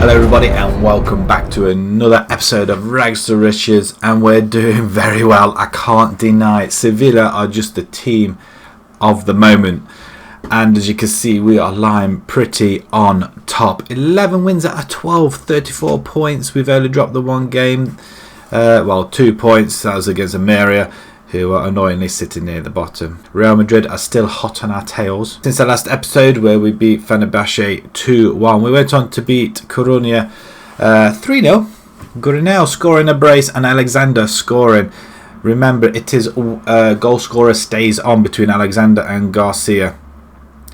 Hello everybody and welcome back to another episode of Rags to Riches, and we're doing very well, I can't deny it. Sevilla are just the team of the moment, and as you can see we are lying pretty on top. 11 wins out of 12, 34 points. We've only dropped the one game, 2 points. That was against Ameria, who are annoyingly sitting near the bottom. Real Madrid are still hot on our tails. Since the last episode where we beat Fenerbahce 2-1, we went on to beat Coruña 3-0. Gurinel scoring a brace and Alexander scoring. Remember, it is goal scorer stays on between Alexander and Garcia.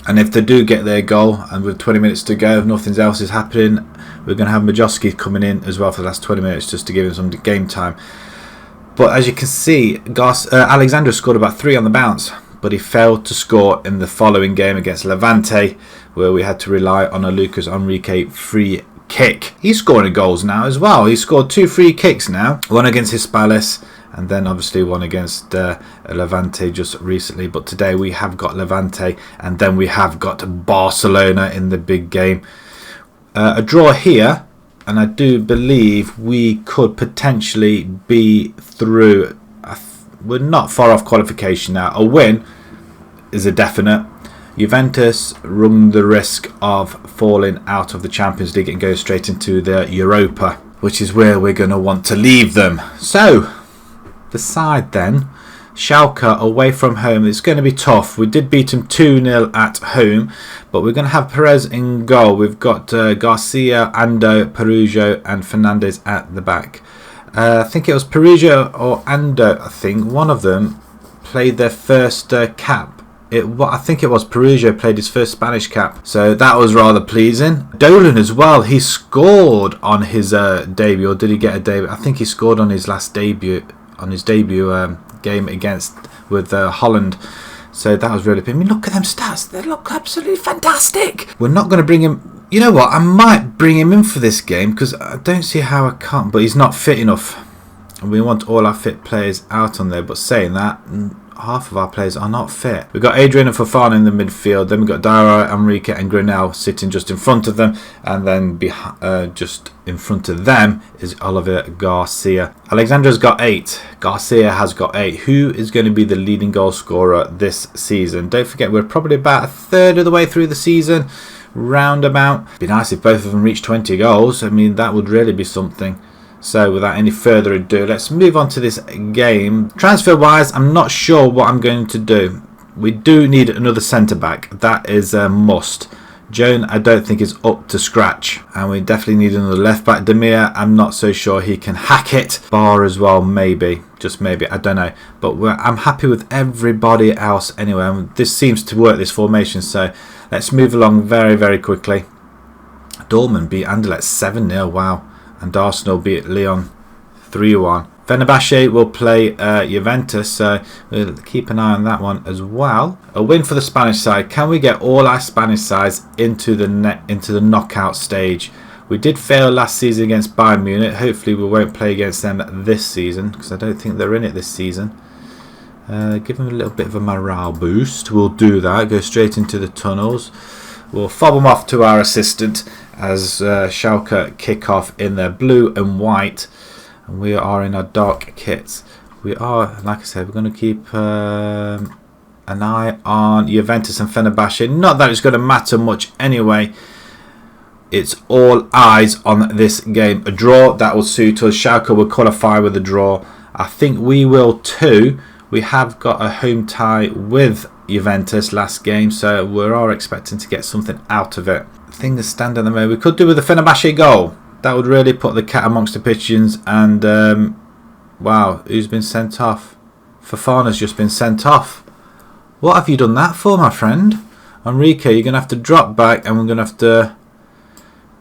And if they do get their goal, and with 20 minutes to go, if nothing else is happening, we're going to have Majowski coming in as well for the last 20 minutes just to give him some game time. But as you can see, Alexander scored about 3 on the bounce, but he failed to score in the following game against Levante, where we had to rely on a Lucas Enrique free kick. He's scoring goals now as well. He scored 2 free kicks now, one against Hispales and then obviously one against Levante just recently. But today we have got Levante, and then we have got Barcelona in the big game. A draw here, and I do believe we could potentially be through. We're not far off qualification now. A win is a definite. Juventus run the risk of falling out of the Champions League and go straight into the Europa, which is where we're going to want to leave them. So, the side then. Schalke away from home, it's going to be tough. We did beat them 2-0 at home, but we're going to have Perez in goal. We've got Garcia, Ando, Perujo and Fernandez at the back. I think it was Perujo or Ando, I think. One of them played their first cap. I think it was Perujo played his first Spanish cap, so that was rather pleasing. Dolan as well, he scored on his debut, or did he get a debut? I think he scored on his last debut, game with Holland, so that was really. I mean, look at them stats; they look absolutely fantastic. We're not going to bring him. You know what? I might bring him in for this game because I don't see how I can't. But he's not fit enough, and we want all our fit players out on there. But saying that, half of our players are not fit. We've got Adrian and Fofana in the midfield. Then we've got Dara, Enrique and Granel sitting just in front of them. And then just in front of them is Oliver Garcia. Alexandra's got 8. Garcia has got 8. Who is going to be the leading goal scorer this season? Don't forget, we're probably about a third of the way through the season. Roundabout. It'd be nice if both of them reach 20 goals. I mean, that would really be something. So without any further ado, let's move on to this game. Transfer wise, I'm not sure what I'm going to do. We do need another centre back. That is a must. Joan, I don't think is up to scratch. And we definitely need another left back. Demir, I'm not so sure he can hack it. Bar as well, maybe. Just maybe, I don't know. But I'm happy with everybody else anyway. And this seems to work, this formation. So let's move along very, very quickly. Dortmund beat Anderlecht 7-0, wow. And Arsenal beat Lyon 3-1. Fenerbahce will play Juventus, so we'll keep an eye on that one as well. A win for the Spanish side. Can we get all our Spanish sides into the knockout stage? We did fail last season against Bayern Munich. Hopefully we won't play against them this season, because I don't think they're in it this season. Give them a little bit of a morale boost. We'll do that. Go straight into the tunnels. We'll fob them off to our assistant as Schalke kick off in their blue and white, and we are in our dark kits. We are, like I said, we're going to keep an eye on Juventus and Fenerbahce. Not that it's going to matter much anyway. It's all eyes on this game. A draw, that will suit us. Schalke will qualify with a draw. I think we will too. We have got a home tie with Juventus last game, so we are expecting to get something out of it. Things stand at the moment. We could do with the Fenerbahce goal. That would really put the cat amongst the pigeons. And wow, who's been sent off? Fofana's just been sent off. What have you done that for, my friend? Enrique, you're going to have to drop back, and we're going to have to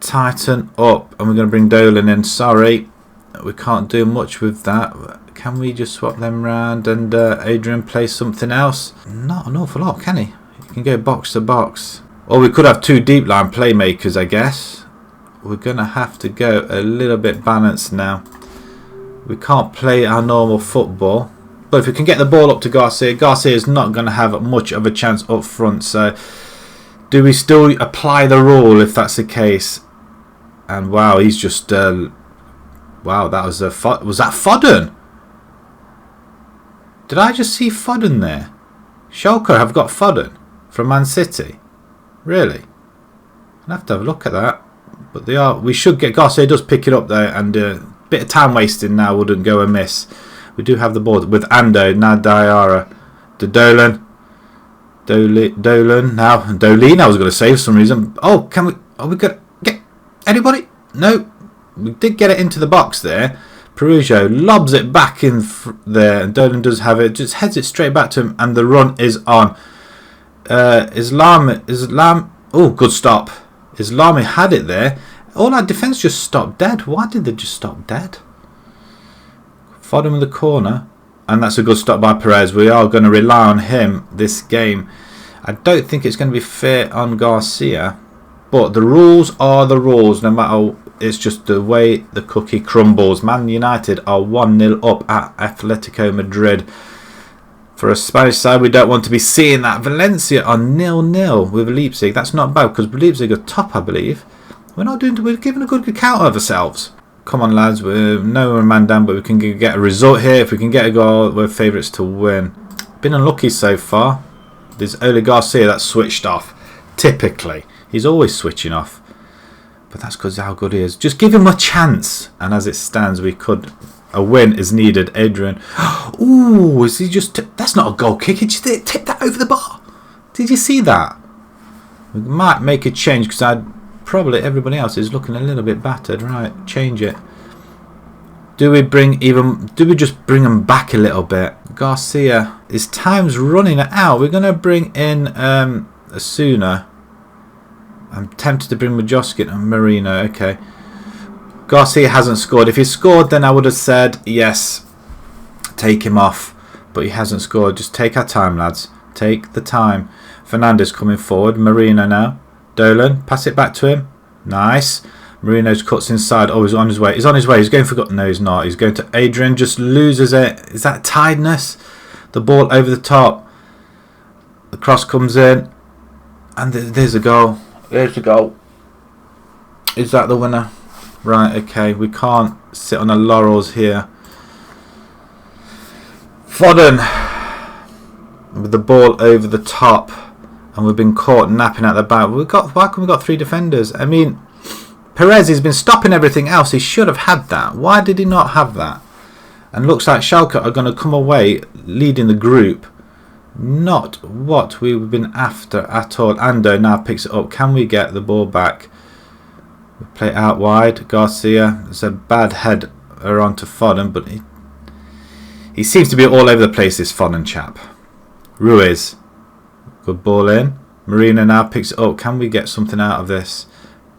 tighten up, and we're going to bring Dolan in. Sorry, we can't do much with that. Can we just swap them round and Adrian play something else? Not an awful lot, can he? He can go box to box. Or we could have 2 deep line playmakers, I guess. We're going to have to go a little bit balanced now. We can't play our normal football. But if we can get the ball up to Garcia, Garcia is not going to have much of a chance up front. So do we still apply the rule if that's the case? And wow, he's just wow, that was that Foden? Did I just see Foden there? Schalke have got Foden from Man City. Really? I'll have to have a look at that. But they are. We should get. Garcia does pick it up there, and a bit of time wasting now wouldn't go amiss. We do have the ball with Ando, now Diarra, to Dolan now, Dolin I was going to say for some reason. Oh, can we? Are we going to get anybody? No, we did get it into the box there. Perugia lobs it back in there, and Dolan does have it. Just heads it straight back to him, and the run is on. Islam. Oh, good stop. Islami had it there. All our defence just stopped dead. Why did they just stop dead? Foden with the corner. And that's a good stop by Perez. We are going to rely on him this game. I don't think it's going to be fair on Garcia. But the rules are the rules. No matter, it's just the way the cookie crumbles. Man United are 1-0 up at Atletico Madrid. For a Spanish side, we don't want to be seeing that. Valencia are 0-0 with Leipzig. That's not bad because Leipzig are top, I believe. We're giving a good account of ourselves. Come on, lads. We're a man down, but we can get a result here. If we can get a goal, we're favourites to win. Been unlucky so far. There's Ole Garcia that's switched off. Typically, he's always switching off. But that's because how good he is. Just give him a chance. And as it stands, we could. A win is needed. Adrian. Ooh, is he just... That's not a goal kick. He just tipped that over the bar. Did you see that? We might make a change because probably everybody else is looking a little bit battered. Right, change it. Do we just bring him back a little bit? Garcia. His time's running out. We're going to bring in Asuna. I'm tempted to bring Majoskin and Marino. Okay. Garcia hasn't scored. If he scored, then I would have said, yes, take him off. But he hasn't scored. Just take our time, lads. Take the time. Fernandes coming forward. Marino now. Dolan, pass it back to him. Nice. Marino's cuts inside. Oh, he's on his way. He's on his way. He's going for... No, he's not. He's going to Adrian. Just loses it. Is that tiredness? The ball over the top. The cross comes in. And there's a goal. There's the goal. Is that the winner? Right, okay, we can't sit on the laurels here. Foden with the ball over the top, and we've been caught napping at the back. Why can we got three defenders? I mean, Perez has been stopping everything else. He should have had that. Why did he not have that? And looks like Schalke are going to come away leading the group. Not what we've been after at all. Ando now picks it up. Can we get the ball back? Play it out wide. Garcia. It's a bad head around to Foden, but he seems to be all over the place, this Foden chap. Ruiz. Good ball in. Marina now picks it up. Can we get something out of this?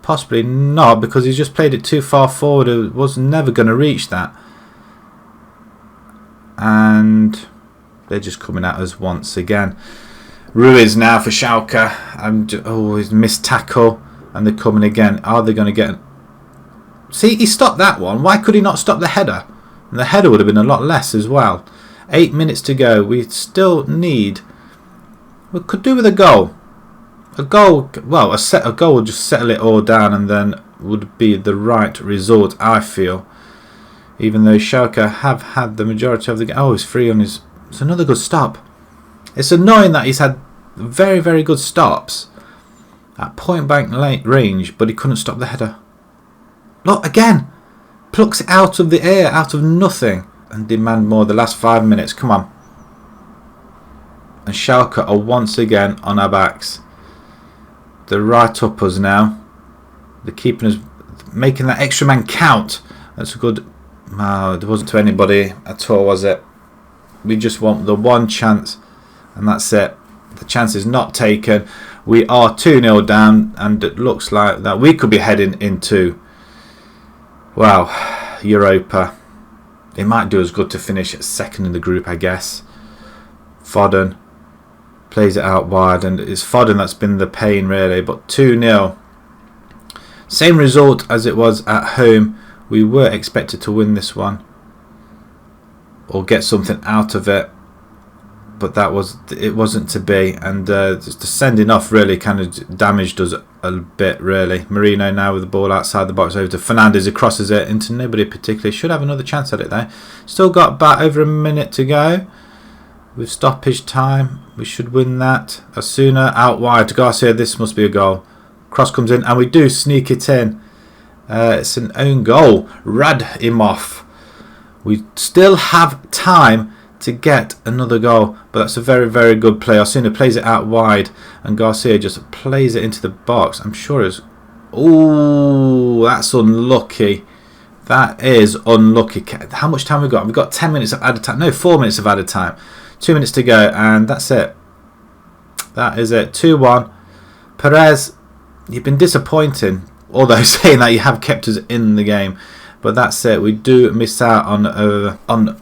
Possibly not, because he's just played it too far forward. It was never going to reach that. And they're just coming at us once again. Ruiz now for Schalke. Oh, he's missed tackle. And they're coming again. Are they going to get... See, he stopped that one. Why could he not stop the header? And the header would have been a lot less as well. 8 minutes to go. We still need... We could do with a goal. A goal... Well, a goal would just settle it all down and then would be the right result, I feel. Even though Schalke have had the majority of the game. Oh, he's free on his... It's another good stop. It's annoying that he's had very, very good stops. At point blank range, but he couldn't stop the header. Look, again. Plucks it out of the air, out of nothing. And demand more the last 5 minutes. Come on. And Schalke are once again on our backs. They're right up us now. They're keeping us, making that extra man count. That's a good... Wow, there wasn't to anybody at all, was it? We just want the one chance. And that's it. The chance is not taken. We are 2-0 down, and it looks like that we could be heading into, well, Europa. It might do us good to finish second in the group, I guess. Foden plays it out wide, and it's Foden that's been the pain, really. But 2-0. Same result as it was at home. We were expected to win this one, or get something out of it. but it wasn't to be, and just the sending off really kind of damaged us a bit really. Merino now with the ball outside the box over to Fernandez, who crosses it into nobody particularly. Should have another chance at it though. Still got about over a minute to go with stoppage time. We should win that. Osuna out wide to Garcia. This must be a goal. Cross comes in and we do sneak it in. It's an own goal. Radimov. We still have time to get another goal, but that's a very, very good play. Osuna plays it out wide and Garcia just plays it into the box. I'm sure it's... Oh, that's unlucky. That is unlucky. How much time have we got? We've got 10 minutes of added time. No, 4 minutes of added time. 2 minutes to go, and that's it. That is it. 2-1. Perez, you've been disappointing, although saying that you have kept us in the game. But that's it. We do miss out on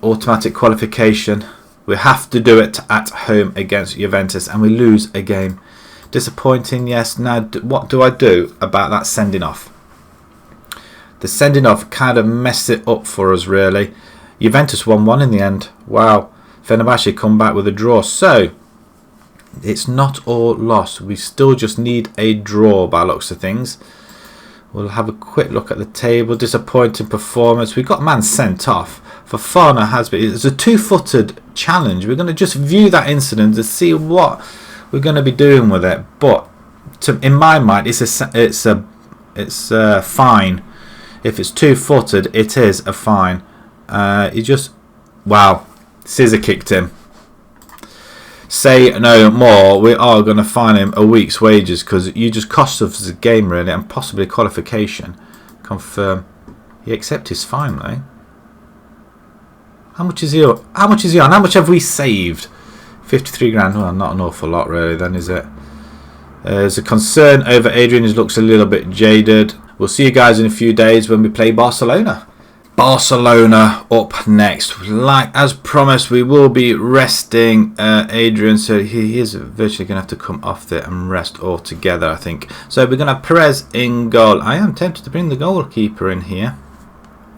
automatic qualification. We have to do it at home against Juventus, and we lose a game. Disappointing, yes. Now, what do I do about that sending off? The sending off kind of messed it up for us, really. Juventus 1-1 in the end. Wow. Fenerbahce come back with a draw. So, it's not all lost. We still just need a draw by looks of things. We'll have a quick look at the table. Disappointing performance. We got man sent off. Fofana has been. It's a two-footed challenge. We're going to just view that incident to see what we're going to be doing with it. But in my mind, it's a fine. If it's two-footed, it is a fine. He just, wow, scissor kicked him. Say no more. We are going to fine him a week's wages because you just cost us the game really, and possibly qualification. Confirm. He accepts his fine though. How much is he on? How much is he on? How much have we saved? 53 grand. Well, not an awful lot really then, is it? There's a concern over Adrian. He looks a little bit jaded. We'll see you guys in a few days when we play Barcelona. Barcelona up next. Like as promised, we will be resting Adrian, so he is virtually going to have to come off there and rest altogether, I think. So we're going to have Perez in goal. I am tempted to bring the goalkeeper in here,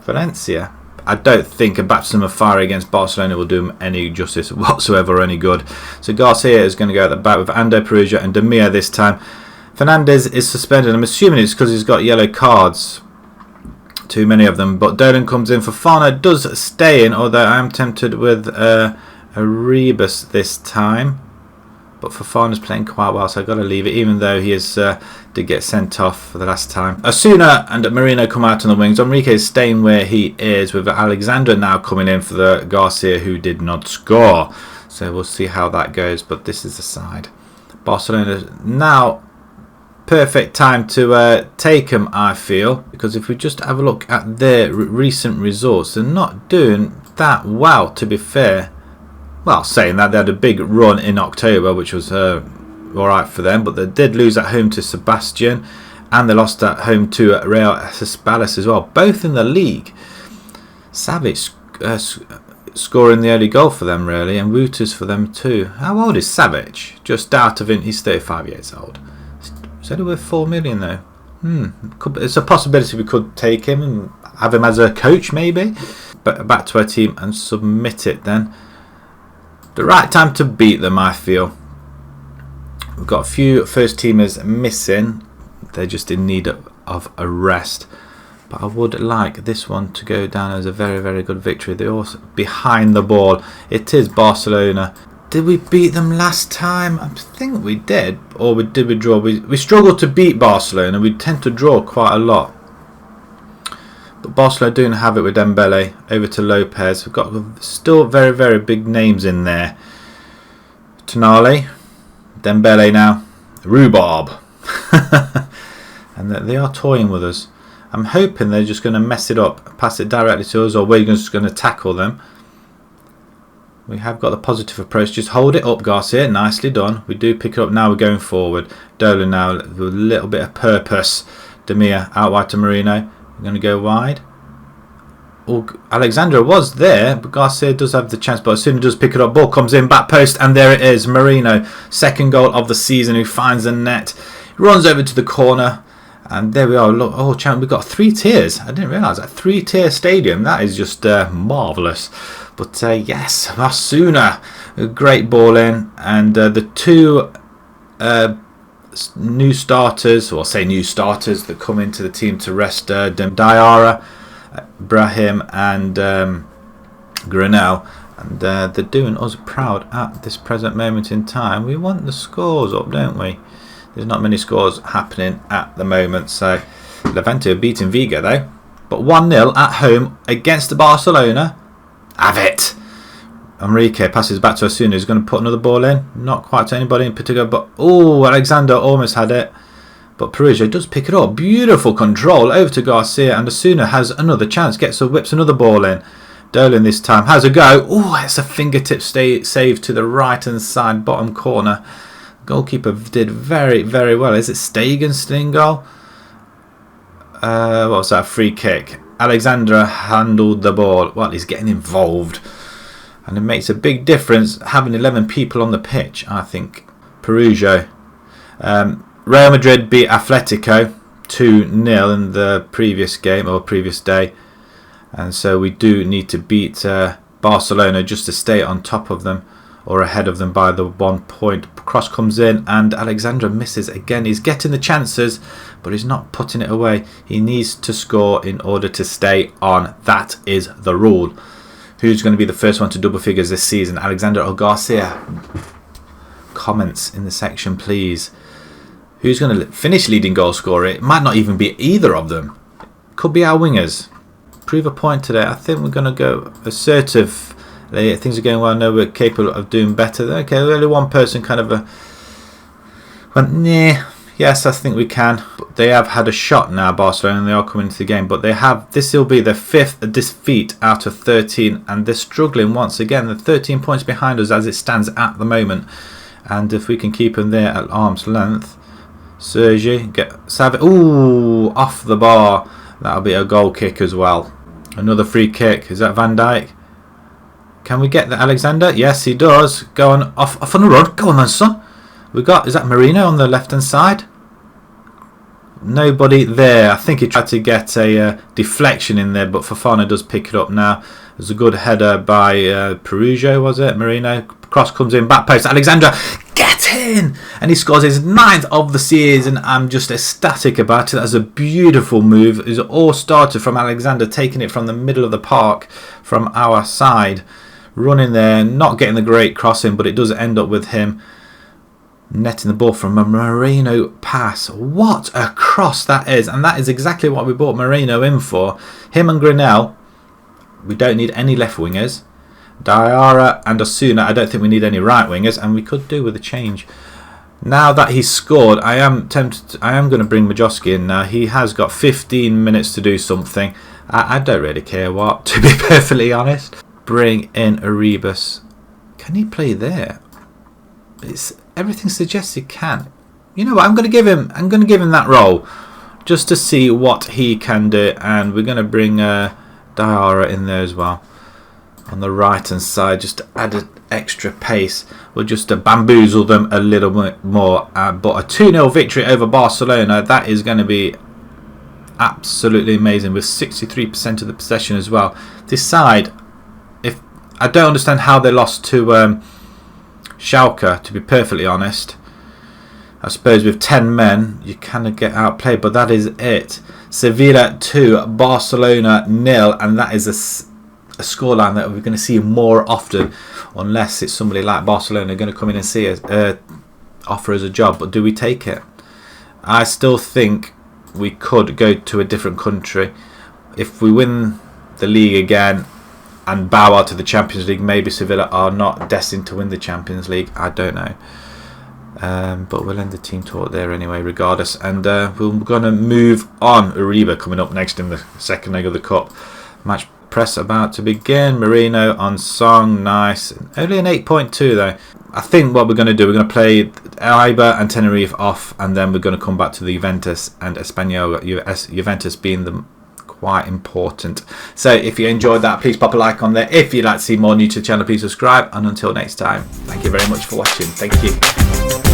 Valencia. I don't think a baptism of fire against Barcelona will do him any justice whatsoever or any good. So Garcia is going to go at the back with Ando, Perugia and Demir this time. Fernandez is suspended. I'm assuming it's because he's got yellow cards. Too many of them, but Dolan comes in. Fofana does stay in, although I am tempted with a Rebus this time. But Fofana's playing quite well, so I've got to leave it, even though he did get sent off for the last time. Osuna and Marino come out on the wings. Enrique is staying where he is, with Alexandra now coming in for the Garcia, who did not score. So we'll see how that goes, but this is the side. Barcelona now... perfect time to take them, I feel, because if we just have a look at their recent results, they're not doing that well, to be fair. Well, saying that, they had a big run in October, which was alright for them, but they did lose at home to Sebastian, and they lost at home to Real Espadas as well, both in the league. Savic scoring the early goal for them, really, and Wouters for them too. How old is Savic? Just out of it, he's 35 years old. Is only worth 4 million though. It's a possibility we could take him and have him as a coach maybe. But back to our team and submit it then. The right time to beat them, I feel. We've got a few first teamers missing. They're just in need of a rest. But I would like this one to go down as a very, very good victory. They're also behind the ball. It is Barcelona. Did we beat them last time? I think we did. Or did we draw? We struggled to beat Barcelona. We tend to draw quite a lot. But Barcelona don't have it with Dembele. Over to Lopez. We've got still very, very big names in there. Tonali. Dembele now. Rhubarb. And they are toying with us. I'm hoping they're just going to mess it up. Pass it directly to us, or we're just going to tackle them. We have got the positive approach. Just hold it up, Garcia. Nicely done. We do pick it up now. We're going forward. Dolan now with a little bit of purpose. Demir out wide to Marino. We're going to go wide. Oh, Alexandra was there, but Garcia does have the chance. But as soon as he does pick it up, ball comes in, back post, and there it is. Marino, second goal of the season, who finds the net. Runs over to the corner. And there we are. Look, oh, champ, we've got 3 tiers. I didn't realise that. 3-tier stadium. That is just marvellous. But yes, Barcelona, a great ball in, and the two new starters, or say new starters that come into the team to rest Diarra, Brahim and Grenell, and they're doing us proud at this present moment in time. We want the scores up, don't we? There's not many scores happening at the moment. So Levante are beating Vigo though, but 1-0 at home against Barcelona. Have it. Enrique passes back to Osuna, who's going to put another ball in. Not quite to anybody in particular, but oh, Alexander almost had it. But Perugia does pick it up. Beautiful control over to Garcia, and Osuna has another chance. Whips another ball in. Dolan this time has a go. Oh, it's a fingertip save to the right hand side bottom corner. Goalkeeper did very, very well. Is it Stegen still in goal? What was that? Free kick. Alexandra handled the ball. Well, he's getting involved. And it makes a big difference having 11 people on the pitch, I think. Perugia. Real Madrid beat Atletico 2-0 in the previous game, or previous day. And so we do need to beat Barcelona just to stay on top of them, or ahead of them by the 1 point. Cross comes in and Alexandra misses again. He's getting the chances, but he's not putting it away. He needs to score in order to stay on. That is the rule. Who's going to be the first one to double figures this season? Alexander or Garcia? Comments in the section, please. Who's going to finish leading goal scorer? It might not even be either of them. Could be our wingers. Prove a point today. I think we're going to go assertive. Things are going well. I know we're capable of doing better. Okay, only one person kind of went, nah. Yes, I think we can. But they have had a shot now, Barcelona, and they are coming into the game. But they have. This will be their 5th defeat out of 13, and they're struggling once again. They're 13 points behind us as it stands at the moment. And if we can keep them there at arm's length, Sergi ooh, off the bar. That'll be a goal kick as well. Another free kick. Is that Van Dijk? Can we get the Alexander? Yes, he does. Go on off on the run. Go on then, son. Is that Marino on the left hand side? Nobody there. I think he tried to get a deflection in there, but Fofana does pick it up now. There's a good header by Perugia, was it? Marino. Cross comes in, back post. Alexander, get in! And he scores his 9th of the season. I'm just ecstatic about it. That's a beautiful move. It all started from Alexander taking it from the middle of the park from our side. Running there, not getting the great crossing, but it does end up with him netting the ball from a Marino pass. What a cross that is, and that is exactly what we brought Marino in for. Him and Grenell. We don't need any left wingers. Diarra and Osuna, I don't think we need any right wingers, and we could do with a change. Now that he's scored, I am going to bring Majowski in now. He has got 15 minutes to do something. I don't really care what, to be perfectly honest. Bring in Arribas. Can he play there? Everything suggests he can. You know what? I'm going to give him that role just to see what he can do, and we're going to bring Diarra in there as well on the right hand side, just to add an extra pace. We'll just bamboozle them a little bit more. But a 2-0 victory over Barcelona, that is going to be absolutely amazing, with 63% of the possession as well. This side, I don't understand how they lost to Schalke, to be perfectly honest. I suppose with 10 men you kind of get outplayed, but that is it. Sevilla 2, Barcelona 0, and that is a scoreline that we're going to see more often, unless it's somebody like Barcelona going to come in and see us, offer us a job. But do we take it? I still think we could go to a different country. If we win the league again and bow out to the Champions League, maybe Sevilla are not destined to win the Champions League. I don't know. But we'll end the team talk there anyway, regardless. And we're going to move on. Uribe coming up next in the second leg of the Cup. Match press about to begin. Marino on Song. Nice. Only an 8.2 though. I think what we're going to do, we're going to play Eibar and Tenerife off, and then we're going to come back to the Juventus and Espanyol. Juventus being the quite important. So if you enjoyed that, please pop a like on there. If you'd like to see more new to the channel, please subscribe, and until next time, thank you very much for watching. Thank you.